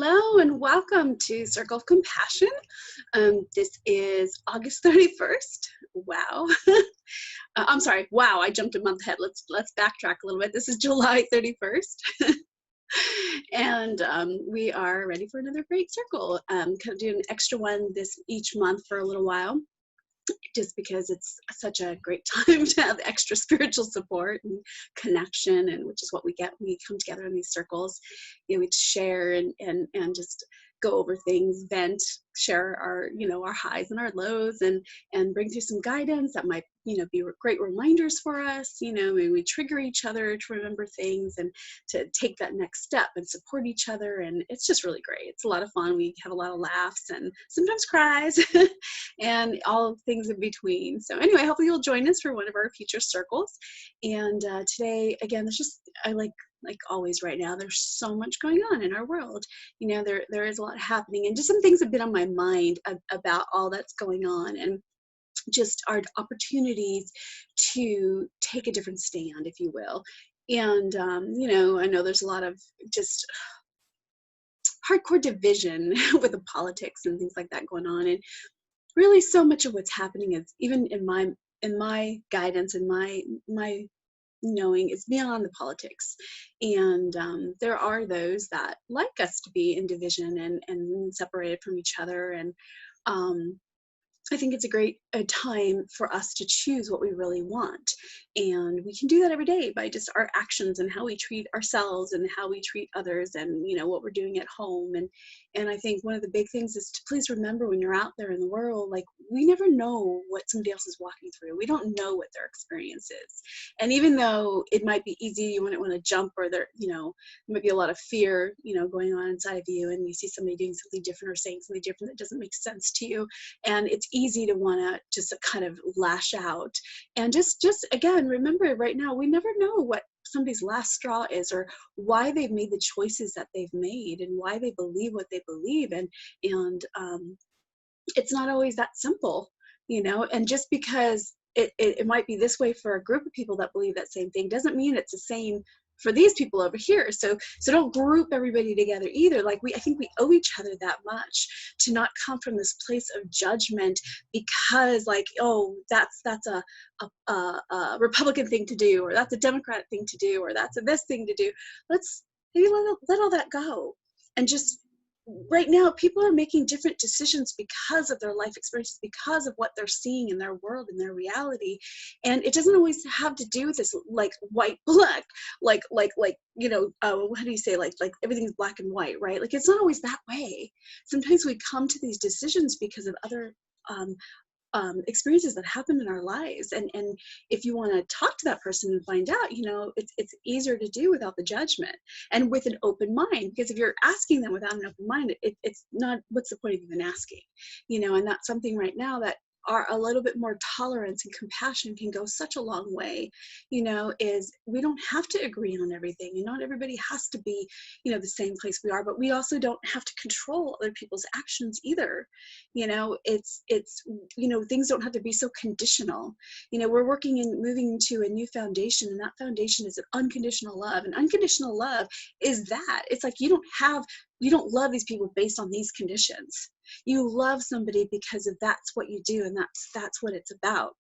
Hello and welcome to Circle of Compassion. This is August 31st. Wow. I'm sorry. Wow, I jumped a month ahead. Let's backtrack a little bit. This is July 31st. And we are ready for another great circle. Kind of do an extra one each month for a little while, just because it's such a great time to have extra spiritual support and connection, and which is what we get when we come together in these circles. We share and just go over things, vent, share our highs and our lows, and bring through some guidance that might be great reminders for us. Maybe we trigger each other to remember things and to take that next step and support each other, and it's just really great. It's a lot of fun. We have a lot of laughs and sometimes cries and all things in between. So anyway, hopefully you'll join us for one of our future circles. And today, again, I like always right now, there's so much going on in our world. There is a lot happening, and just some things have been on my mind about all that's going on, and just our opportunities to take a different stand, if you will. And I know there's a lot of just hardcore division with the politics and things like that going on, and really so much of what's happening is, even in my guidance and my knowing, is beyond the politics. And there are those that like us to be in division and separated from each other. And I think it's a time for us to choose what we really want. And we can do that every day by just our actions and how we treat ourselves and how we treat others, and what we're doing at home. And I think one of the big things is to please remember, when you're out there in the world, like, we never know what somebody else is walking through. We don't know what their experience is. And even though it might be easy, you wouldn't want to jump, or there might be a lot of fear going on inside of you, and you see somebody doing something different or saying something different that doesn't make sense to you, and it's easy to want to just kind of lash out. And just again, remember, right now, we never know what somebody's last straw is, or why they've made the choices that they've made, and why they believe what they believe. And it's not always that simple, and just because it might be this way for a group of people that believe that same thing doesn't mean it's the same for these people over here. So don't group everybody together either. I think we owe each other that much, to not come from this place of judgment because, oh, that's a Republican thing to do, or that's a Democrat thing to do, or that's this thing to do. Let's maybe let all that go. And just, right now, people are making different decisions because of their life experiences, because of what they're seeing in their world, in their reality. And it doesn't always have to do with this white, black, how do you say, like everything's black and white, right? It's not always that way. Sometimes we come to these decisions because of other experiences that happen in our lives. And if you want to talk to that person and find out, it's easier to do without the judgment and with an open mind. Because if you're asking them without an open mind, it's not, what's the point of even asking? And that's something right now that a little bit more tolerance and compassion can go such a long way. Is we don't have to agree on everything, and not everybody has to be the same place we are, but we also don't have to control other people's actions either. It's things don't have to be so conditional. We're working and moving into a new foundation, and that foundation is an unconditional love. And unconditional love is that it's like you don't love these people based on these conditions. You love somebody because of that's what you do, and that's what it's about.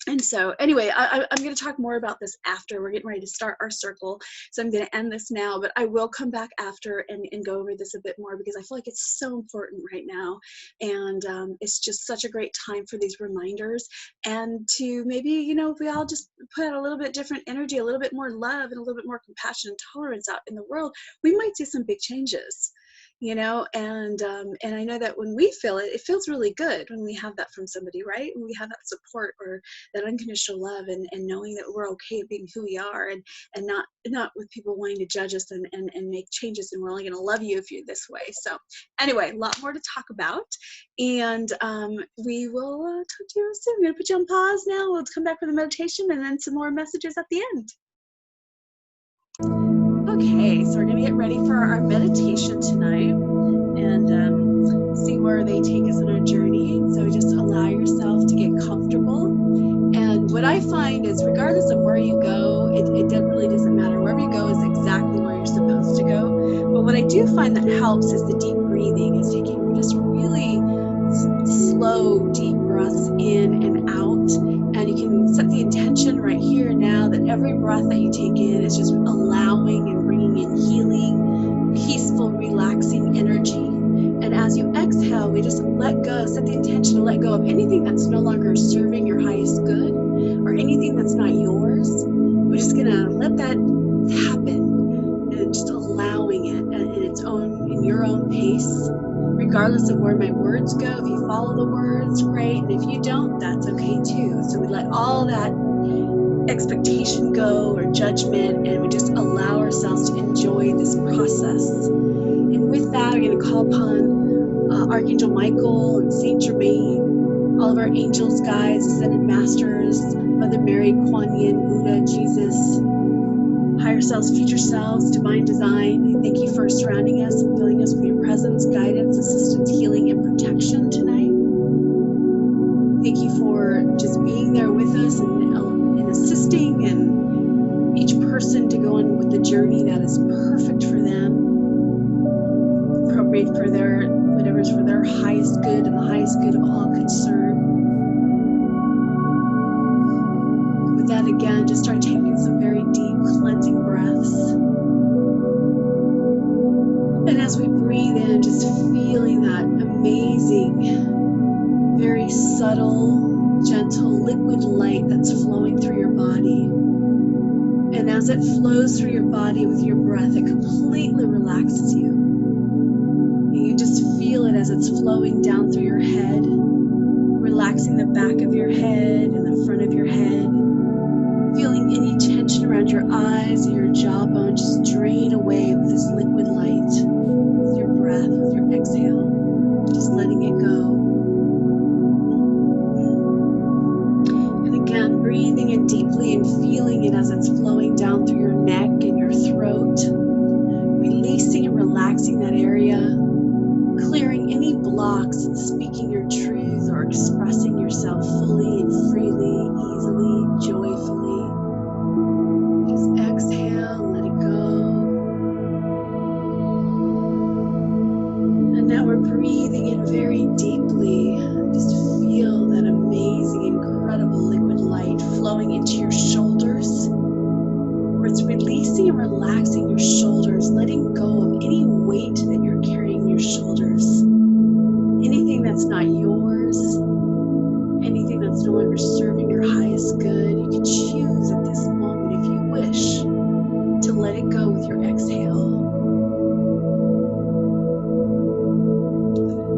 And so anyway, I'm going to talk more about this after. We're getting ready to start our circle, so I'm going to end this now, but I will come back after and go over this a bit more, because I feel like it's so important right now. And it's just such a great time for these reminders, and to maybe, if we all just put out a little bit different energy, a little bit more love, and a little bit more compassion and tolerance out in the world, we might see some big changes. And I know that when we feel it, it feels really good when we have that from somebody, right? When we have that support or that unconditional love, and knowing that we're okay being who we are, and not with people wanting to judge us and make changes, and we're only going to love you if you're this way. So anyway, a lot more to talk about, and we will talk to you soon. I'm going to put you on pause now. We'll come back for the meditation and then some more messages at the end. Okay, so we're going to get ready for our meditation tonight, and see where they take us on our journey. So just allow yourself to get comfortable. And what I find is, regardless of where you go, it really doesn't matter. Wherever you go is exactly where you're supposed to go. But what I do find that helps is the deep breathing, is taking just really slow, deep breaths in and out. And you can set the intention right here and now that every breath that you take in is just allowing and bringing in healing, peaceful, relaxing energy. And as you exhale, we just let go, set the intention to let go of anything that's no longer serving your highest good or anything that's not yours. We're just gonna let that happen and just allowing it in your own pace, regardless of where my words go. If you follow the words, great. And if you don't, that's okay too. So we let all that expectation go or judgment, and we just allow ourselves to enjoy this process. And with that, we're going to call upon Archangel Michael and Saint Germain, all of our angels, guides, ascended masters, Mother Mary, Kuan Yin, Buddha, Jesus, higher selves, future selves, divine design. Thank you for surrounding us and filling us with your presence, guidance, assistance, healing, and protection tonight. Thank you for just being there with us and assisting and each person to go on with the journey that is perfect for them, appropriate for their, whatever's for their highest good and the highest good of all concerned. With that, again, just start taking some very deep cleansing breaths. And as we breathe in, just feeling that amazing, very subtle, gentle, liquid light that's flowing through your body. And as it flows through your body with your breath, it completely relaxes you. And you just feel it as it's flowing down through your head, relaxing the back of your head and the front of your head. Feeling any tension around your eyes or your jawbone just drain away with this liquid light, with your breath, with your exhale, just letting it go. And again, breathing in deeply and feeling it as it's flowing down through your neck and your throat, releasing and relaxing that area, clearing any blocks and speaking your truth or expressing yourself fully and freely, easily, joyfully. Exhale, let it go. And now we're breathing in very deeply. Just feel that amazing, incredible liquid light flowing into your shoulders, where it's releasing and relaxing your shoulders, letting go of any weight that you're carrying in your shoulders. Anything that's not yours, anything that's no longer serving your highest good, you can choose at this moment, if you wish, to let it go with your exhale.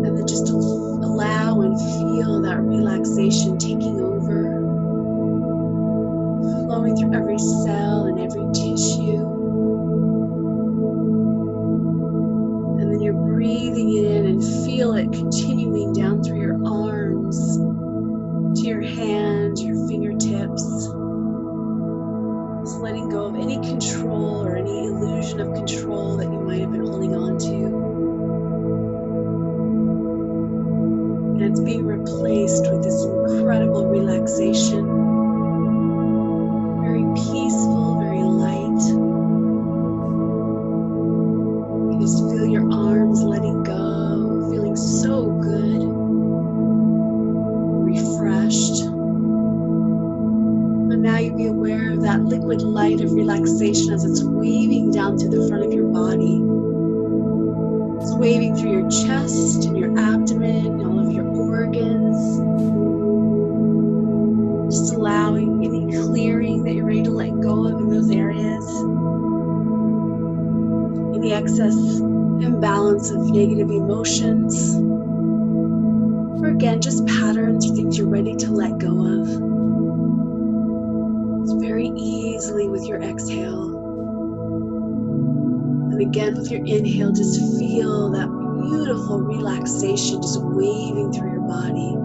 And then just allow and feel that relaxation taking over, flowing through every cell and every tissue. And then you're breathing in and feel it continuing down through your arms, to your hands, your fingertips. Just letting go of any control or any illusion of control that you might have been holding on to. And it's being replaced with this incredible relaxation. Very peaceful, very light. You just feel your arms letting go, feeling so good, refreshed. And now you be aware of that liquid light of relaxation as it's waving down through the front of your body. It's waving through your chest and your abdomen, all of your organs. Just allowing any clearing that you're ready to let go of in those areas. Any excess imbalance of negative emotions. Or again, just patterns or things you're ready to let go of. Very easily with your exhale. And again with your inhale, just feel that beautiful relaxation just waving through your body.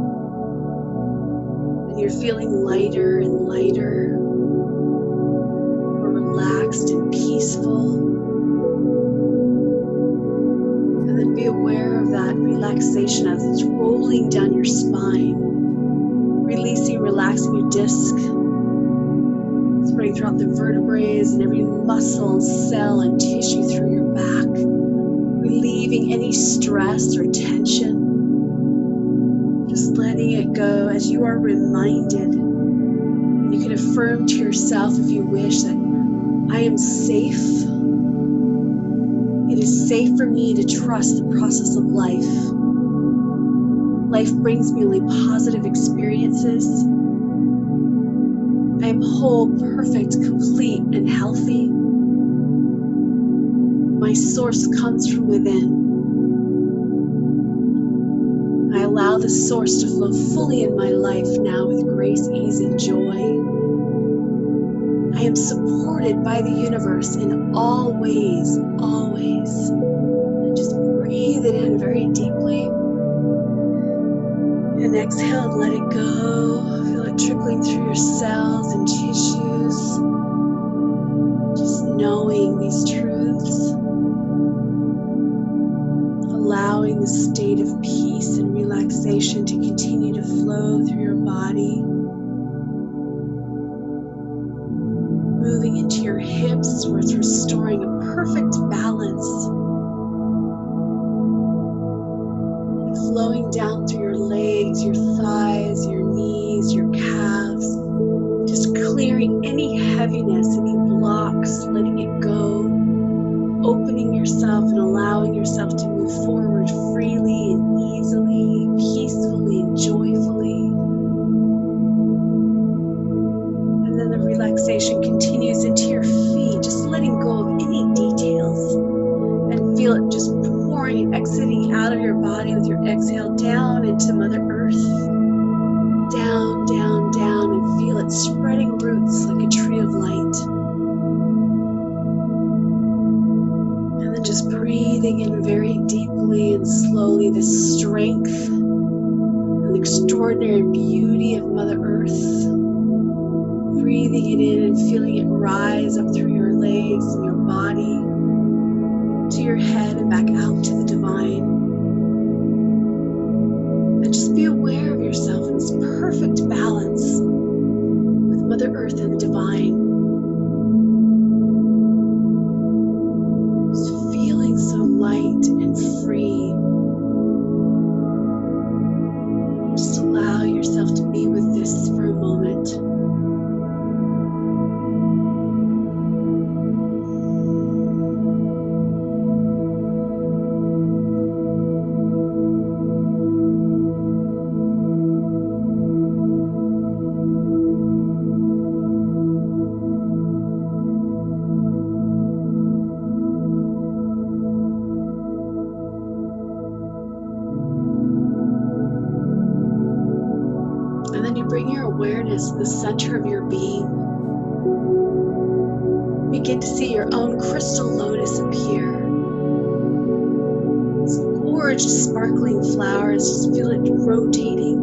And you're feeling lighter and lighter, more relaxed and peaceful. And then be aware of that relaxation as it's rolling down your spine, releasing, relaxing your disc, spreading throughout the vertebrae and every muscle and cell and tissue through your back, relieving any stress or tension. Just letting it go as you are reminded. And you can affirm to yourself if you wish that I am safe. It is safe for me to trust the process of life. Life brings me only positive experiences. I am whole, perfect, complete, and healthy. My source comes from within. I allow the source to flow fully in my life now with grace, ease, and joy. I am supported by the universe in all ways, always. And just breathe it in very deeply. And exhale, let it go. Feel it trickling through your cells and tissues. Just knowing these truths. Allowing the state of peace and relaxation to continue to flow through your body. Moving into your hips where it's restoring a perfect balance. And flowing down through your legs, your thighs, your knees, your calves. Just clearing any heaviness, any blocks, letting it go. Opening yourself and allowing yourself to move forward freely and easily, peacefully and joyfully. And then the relaxation continues into your feet, just letting go of any details and feel it just pouring and exiting out of your body with your exhale down into Mother Earth. Down, down, down, and feel it spreading roots like a tree of light. And then just breathing in very deeply and slowly the strength and the extraordinary beauty of Mother Earth. Breathing it in and feeling it rise up through your legs and your body to your head and back out to the divine. And just be aware of yourself in this perfect balance with Mother Earth and the divine. Just feeling so light and free. Just allow yourself to be with this for a moment. And then you bring your awareness to the center of your being. Begin to see your own crystal lotus appear. This gorgeous sparkling flowers, just feel it rotating.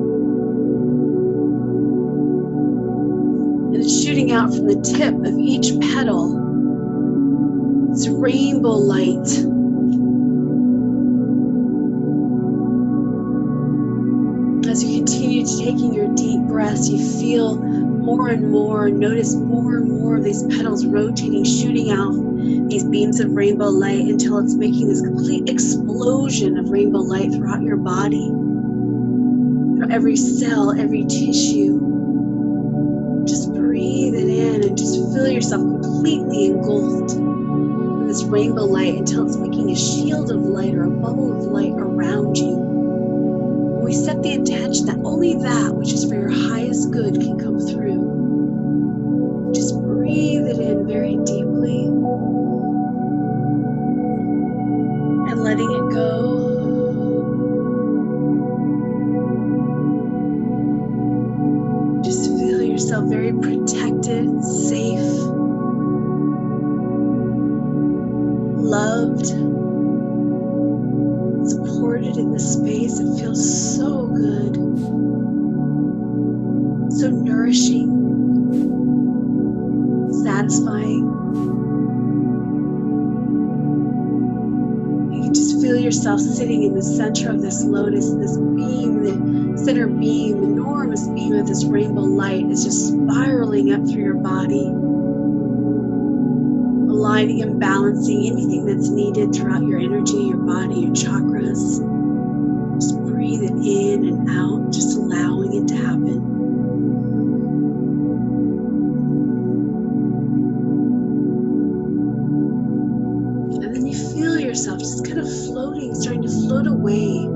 And it's shooting out from the tip of each petal. This rainbow light. As you continue taking your deep breaths, you feel more and more, notice more and more of these petals rotating, shooting out these beams of rainbow light until it's making this complete explosion of rainbow light throughout your body. Through every cell, every tissue. Just breathe it in and just feel yourself completely engulfed in this rainbow light until it's making a shield of light or a bubble of light around you. We set the intention that only that which is for your highest good can come through. Just breathe it in very deeply and letting it go. Just feel yourself very protected, safe, loved, supported in this space. It feels so good, so nourishing, satisfying. You can just feel yourself sitting in the center of this lotus, this beam, the center beam, enormous beam of this rainbow light is just spiraling up through your body, aligning and balancing anything that's needed throughout your energy, your body, your chakras. Just breathe it in and out, just allowing it to happen. And then you feel yourself just kind of floating, starting to float away.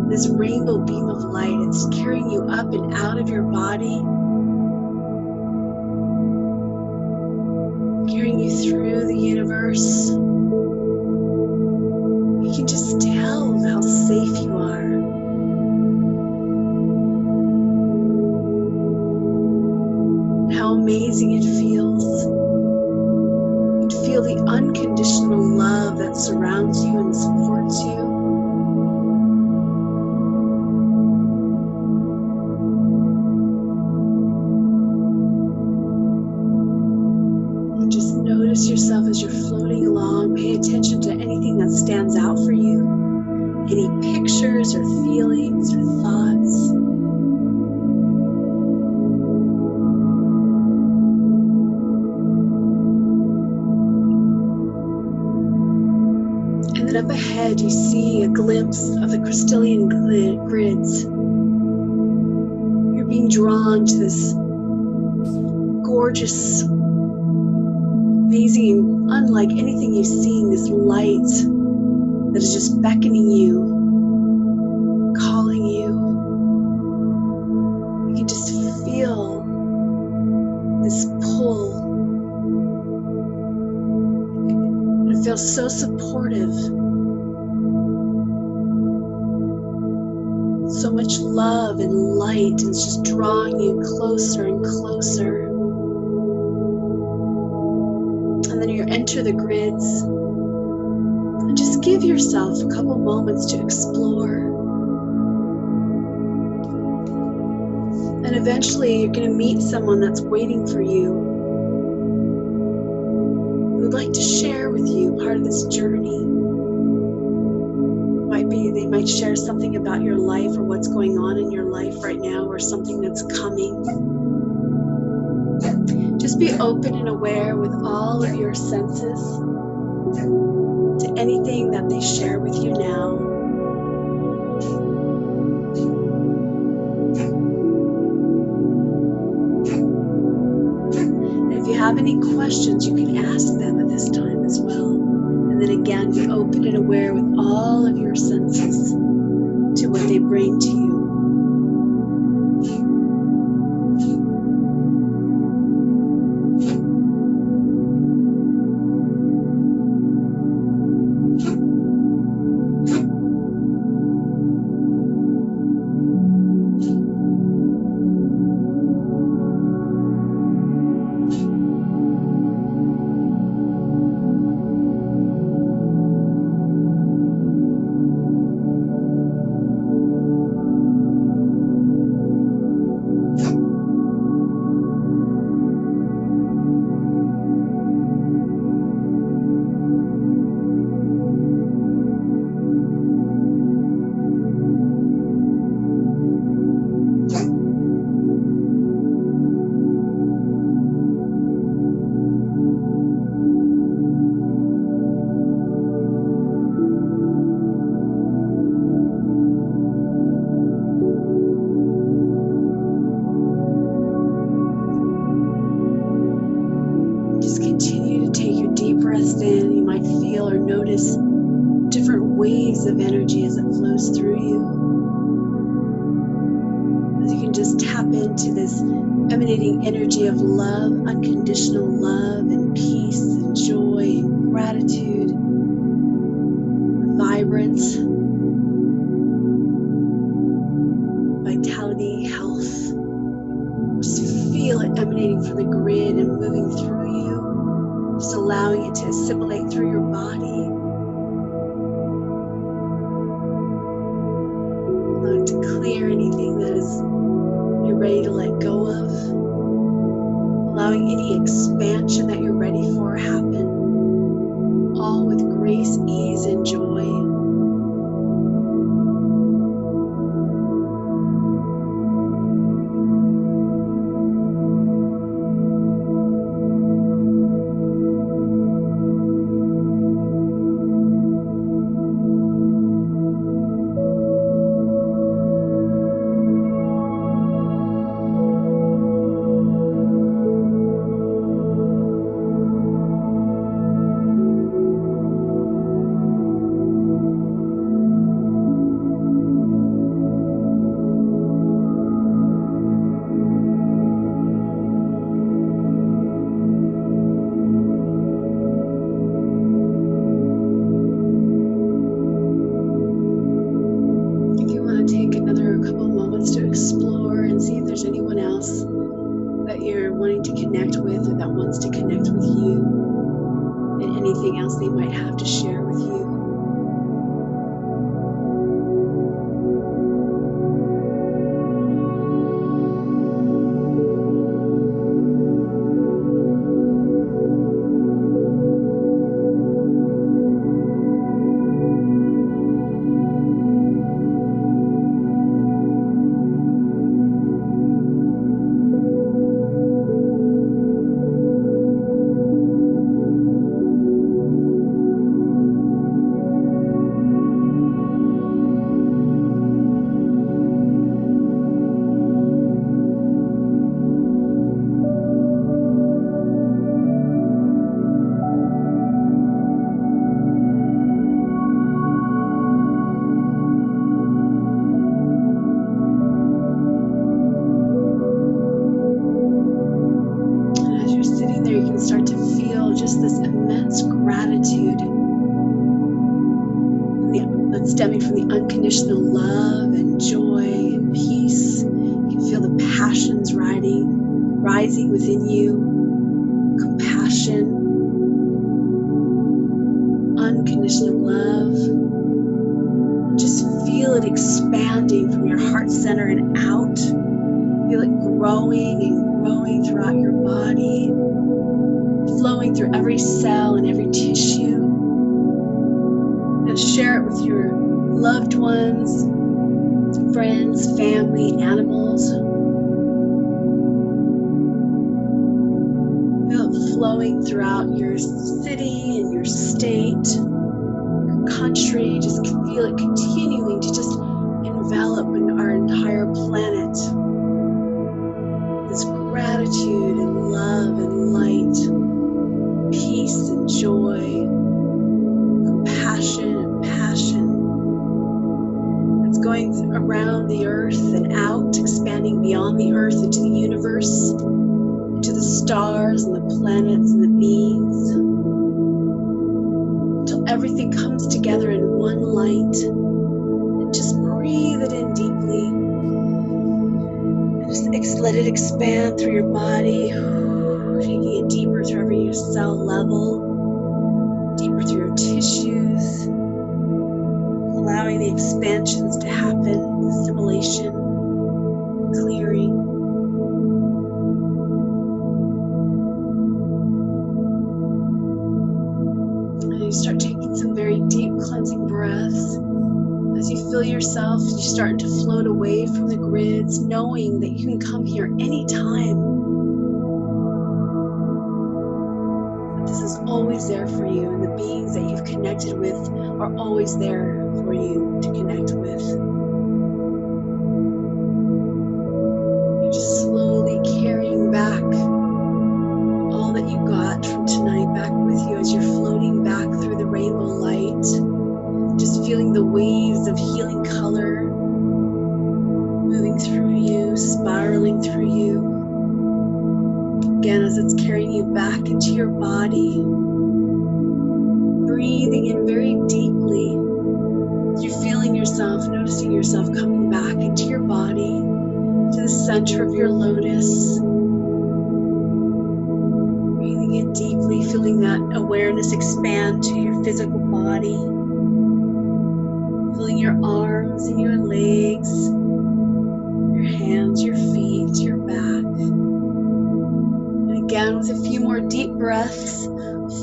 This rainbow beam of light, it's carrying you up and out of your body, carrying you through the universe. You can just tell how safe you are. How amazing it feels. You can feel the unconditional love that surrounds you and supports you. Just notice yourself as you're floating along. Pay attention to anything that stands out for you. Any pictures or feelings or thoughts. And then up ahead you see a glimpse of the crystalline grids. You're being drawn to this gorgeous, amazing, unlike anything you've seen, this light that is just beckoning you, calling you. You can just feel this pull. It feels so supportive. So much love and light, and it's just drawing you closer and closer. And then you enter the grids. And just give yourself a couple moments to explore. And eventually you're going to meet someone that's waiting for you, who would like to share with you part of this journey. They might share something about your life or what's going on in your life right now, or something that's coming. Just be open and aware with all of your senses to anything that they share with you now. And if you have any questions, you can ask them at this time as well. And then again, be open and aware with all of your senses to what they bring to you. Of energy as it flows through you. As you can just tap into this emanating energy of love, unconditional love and peace and joy and gratitude, vibrance, vitality, health. Just feel it emanating from the grid and moving through you, just allowing it to assimilate through your body. To clear anything that is you're ready to let go of, allowing any expansion that you're ready for happen, all with grace, ease, and joy. That's stemming from the unconditional love and joy and peace. You can feel the passions rising within you. Compassion, unconditional love. Just feel it expanding from your heart center and out. Feel it growing and growing throughout your body, flowing through every cell and every tissue. And share it with your loved ones, friends, family, animals. Feel it flowing throughout your city and your state, your country. Just feel it continuing to just envelop our entire planet. This gratitude and love and light, peace and joy, compassion and passion. It's going around the earth and out, expanding beyond the earth into the universe, into the stars and the planets and the beings, until everything comes together in one light. And just breathe it in deeply. And just let it expand through your body, taking it deeper through every cell level, deeper through your tissues, allowing the expansions to happen, assimilation, clearing. And you start taking some very deep cleansing breaths. As you feel yourself, you're starting to float away from the grids, knowing that you can come here anytime. This is always there for you, and the beings that you've connected with are always there for you to connect with. You're just slowly carrying back all that you got from tonight back with you as you're floating back through the rainbow light. Just feeling the waves of healing color moving through you, spiraling through you. Again, as it's carrying you back into your body, breathing in very deeply. You're feeling yourself, noticing yourself coming back into your body, to the center of your lotus. Breathing in deeply, feeling that awareness expand to your physical body. Feeling your arms and your legs, your hands, your feet, your back. And again, with a few more deep breaths,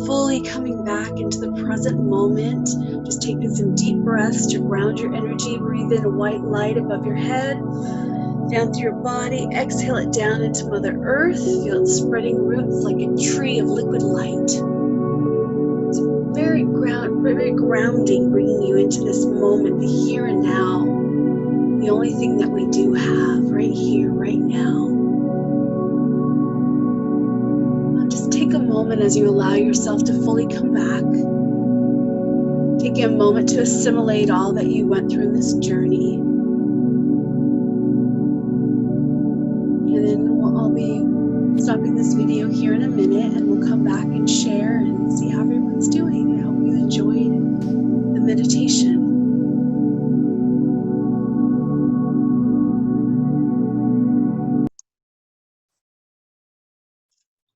fully coming back into the present moment. Just taking some deep breaths to ground your energy. Breathe in a white light above your head, down through your body. Exhale it down into Mother Earth. Feel it spreading roots like a tree of liquid light. It's very grounding, bringing you into this moment, the here and now. The only thing that we do have right here, right now. Just take a moment as you allow yourself to fully come back. Taking a moment to assimilate all that you went through in this journey. And then I'll be stopping this video here in a minute, and we'll come back and share and see how everyone's doing. I hope you enjoyed the meditation.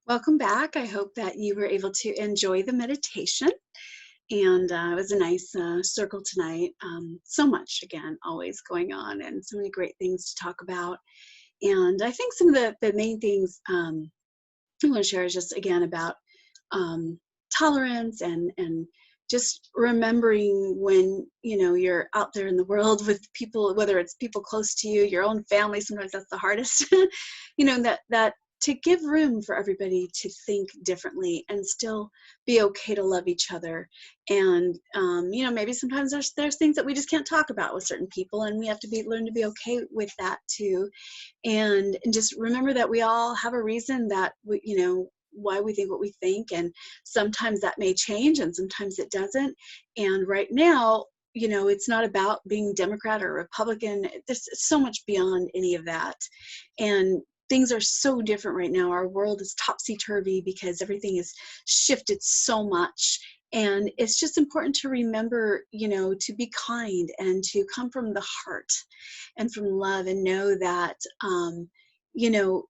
Welcome back. I hope that you were able to enjoy the meditation. And it was a nice circle tonight. So much, again, always going on, and so many great things to talk about. And I think some of the main things I want to share is just, again, about tolerance and just remembering when, you know, you're out there in the world with people, whether it's people close to you, your own family, sometimes that's the hardest, you know, that to give room for everybody to think differently and still be okay to love each other. And, you know, maybe sometimes there's things that we just can't talk about with certain people, and we have to learn to be okay with that too. And just remember that we all have a reason that we, you know, why we think what we think, and sometimes that may change and sometimes it doesn't. And right now, you know, it's not about being Democrat or Republican. There's so much beyond any of that. And things are so different right now. Our world is topsy-turvy because everything is shifted so much. And it's just important to remember, to be kind and to come from the heart and from love, and know that, you know,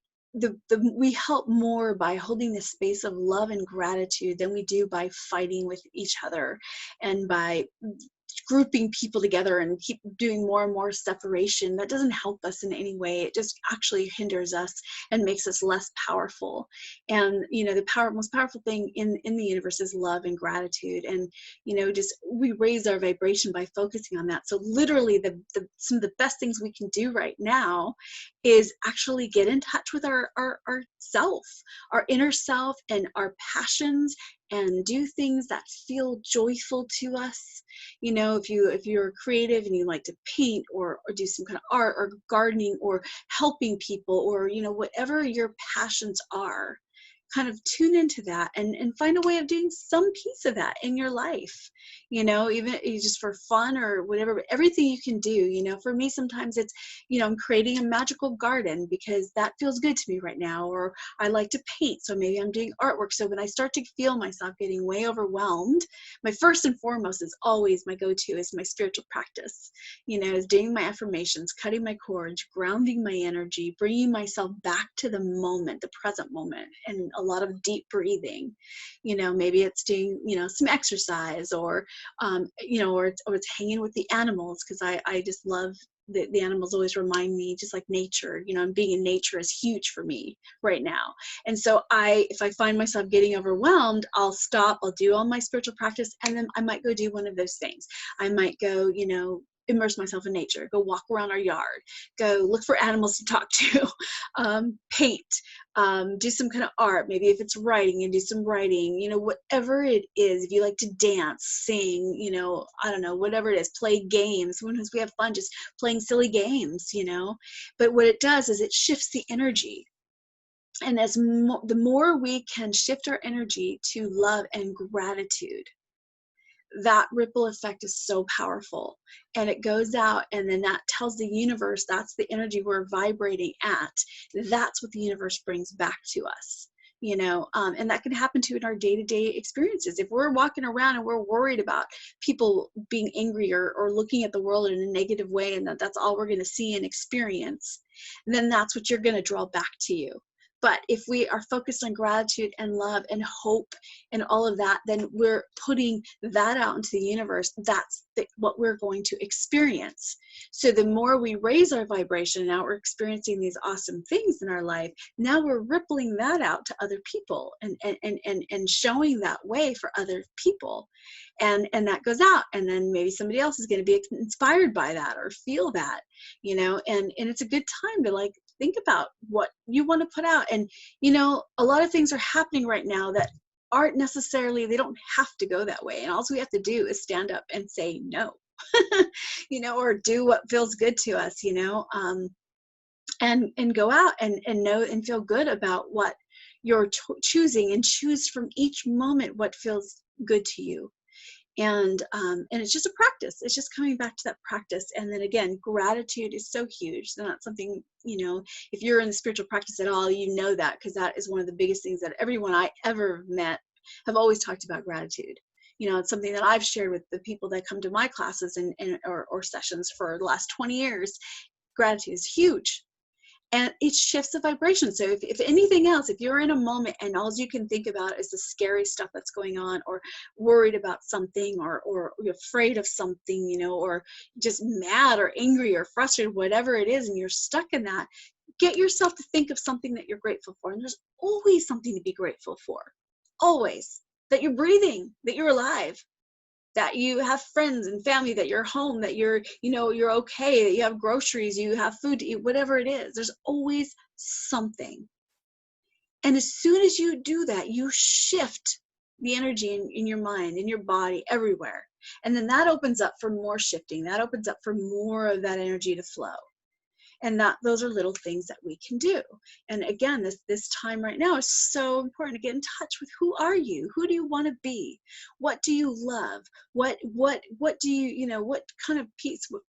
we help more by holding the space of love and gratitude than we do by fighting with each other and by grouping people together and keep doing more and more separation. That doesn't help us in any way. It just actually hinders us and makes us less powerful. And the most powerful thing in the universe is love and gratitude. And just we raise our vibration by focusing on that. So literally some of the best things we can do right now is actually get in touch with our self, our inner self, and our passions, and do things that feel joyful to us. If you're creative and you like to paint or do some kind of art or gardening or helping people, or whatever your passions are, kind of tune into that and find a way of doing some piece of that in your life, even just for fun or whatever. But everything you can do, for me, sometimes it's, I'm creating a magical garden because that feels good to me right now, or I like to paint, so maybe I'm doing artwork. So when I start to feel myself getting way overwhelmed, my first and foremost is always my go-to is my spiritual practice, is doing my affirmations, cutting my cords, grounding my energy, bringing myself back to the moment, the present moment, and a lot of deep breathing. Maybe it's doing, some exercise, or or it's hanging with the animals, because I just love the animals. Always remind me, just like nature, and being in nature is huge for me right now. And so if I find myself getting overwhelmed, I'll stop, I'll do all my spiritual practice, and then I might go do one of those things. I might go, immerse myself in nature, go walk around our yard, go look for animals to talk to, paint, do some kind of art. Maybe if it's writing, and do some writing, whatever it is. If you like to dance, sing, I don't know, whatever it is, play games. Sometimes we have fun just playing silly games, but what it does is it shifts the energy. And the more we can shift our energy to love and gratitude, that ripple effect is so powerful, and it goes out, and then that tells the universe that's the energy we're vibrating at. That's what the universe brings back to us, and that can happen too in our day-to-day experiences. If we're walking around and we're worried about people being angry or looking at the world in a negative way, and that's all we're going to see and experience, then that's what you're going to draw back to you. But if we are focused on gratitude and love and hope and all of that, then we're putting that out into the universe. That's what we're going to experience. So the more we raise our vibration, now we're experiencing these awesome things in our life. Now we're rippling that out to other people and showing that way for other people. And that goes out, and then maybe somebody else is going to be inspired by that or feel that, and it's a good time to think about what you want to put out. And a lot of things are happening right now that aren't necessarily, they don't have to go that way, and all we have to do is stand up and say no, or do what feels good to us, and go out and know and feel good about what you're choosing, and choose from each moment what feels good to you. And it's just a practice. It's just coming back to that practice. And then again, gratitude is so huge. So not something, if you're in the spiritual practice at all, that, because that is one of the biggest things that everyone I ever met have always talked about: gratitude. It's something that I've shared with the people that come to my classes or sessions for the last 20 years. Gratitude is huge. And it shifts the vibration. So if anything else, if you're in a moment and all you can think about is the scary stuff that's going on, or worried about something, or you're afraid of something, or just mad or angry or frustrated, whatever it is, and you're stuck in that, get yourself to think of something that you're grateful for. And there's always something to be grateful for. Always. That you're breathing, that you're alive, that you have friends and family, that you're home, that you're okay, that you have groceries, you have food to eat, whatever it is. There's always something. And as soon as you do that, you shift the energy in your mind, in your body, everywhere. And then that opens up for more shifting. That opens up for more of that energy to flow. And those are little things that we can do. And again, this time right now is so important to get in touch with who are you? Who do you want to be? What do you love? What do you, what kind of piece of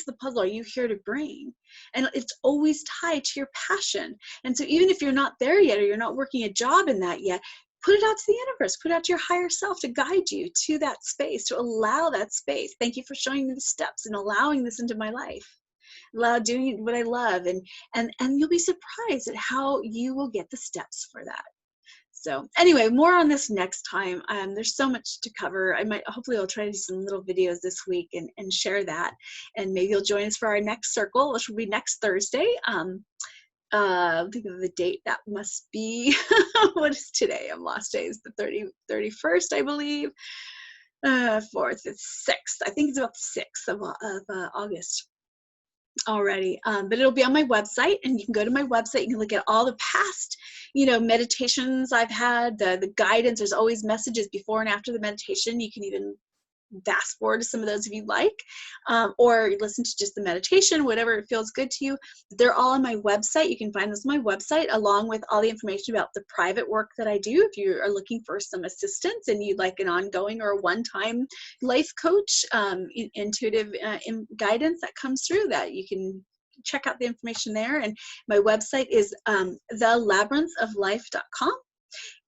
the puzzle are you here to bring? And it's always tied to your passion. And so even if you're not there yet, or you're not working a job in that yet, put it out to the universe, put it out to your higher self to guide you to that space, to allow that space. Thank you for showing me the steps and allowing this into my life. Allow doing what I love, and you'll be surprised at how you will get the steps for that. So anyway, more on this next time. There's so much to cover. Hopefully I'll try to do some little videos this week and share that. And maybe you'll join us for our next circle, which will be next Thursday. Think of the date. That must be, what is today? I'm lost. Day is the 31st, I believe. 4th, it's 6th. I think it's about the 6th of August already, but it'll be on my website, and you can go to my website. You can look at all the past, meditations I've had, the guidance. There's always messages before and after the meditation. You can even fast forward to some of those if you like, or listen to just the meditation, whatever feels good to you. They're all on my website. You can find those on my website, along with all the information about the private work that I do. If you are looking for some assistance and you'd like an ongoing or a one-time life coach, intuitive guidance that comes through, that you can check out the information there. And my website is thelabyrinthoflife.com.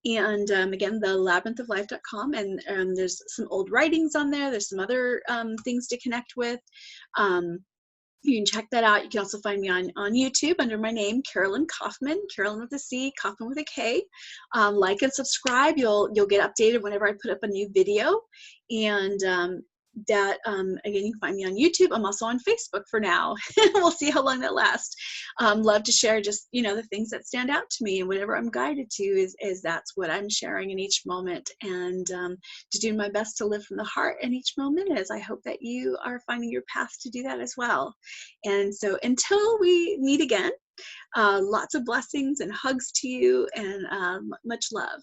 And again, thelabyrinthoflife.com, and there's some old writings on there. There's some other things to connect with. You can check that out. You can also find me on YouTube under my name, Carolyn Kaufman, Carolyn with a C, Kaufman with a K. Like and subscribe. You'll get updated whenever I put up a new video. And again, you can find me on YouTube. I'm also on Facebook for now. We'll see how long that lasts. Love to share just, the things that stand out to me, and whatever I'm guided to is that's what I'm sharing in each moment, and to do my best to live from the heart in each moment, as I hope that you are finding your path to do that as well. And so until we meet again, lots of blessings and hugs to you, and much love.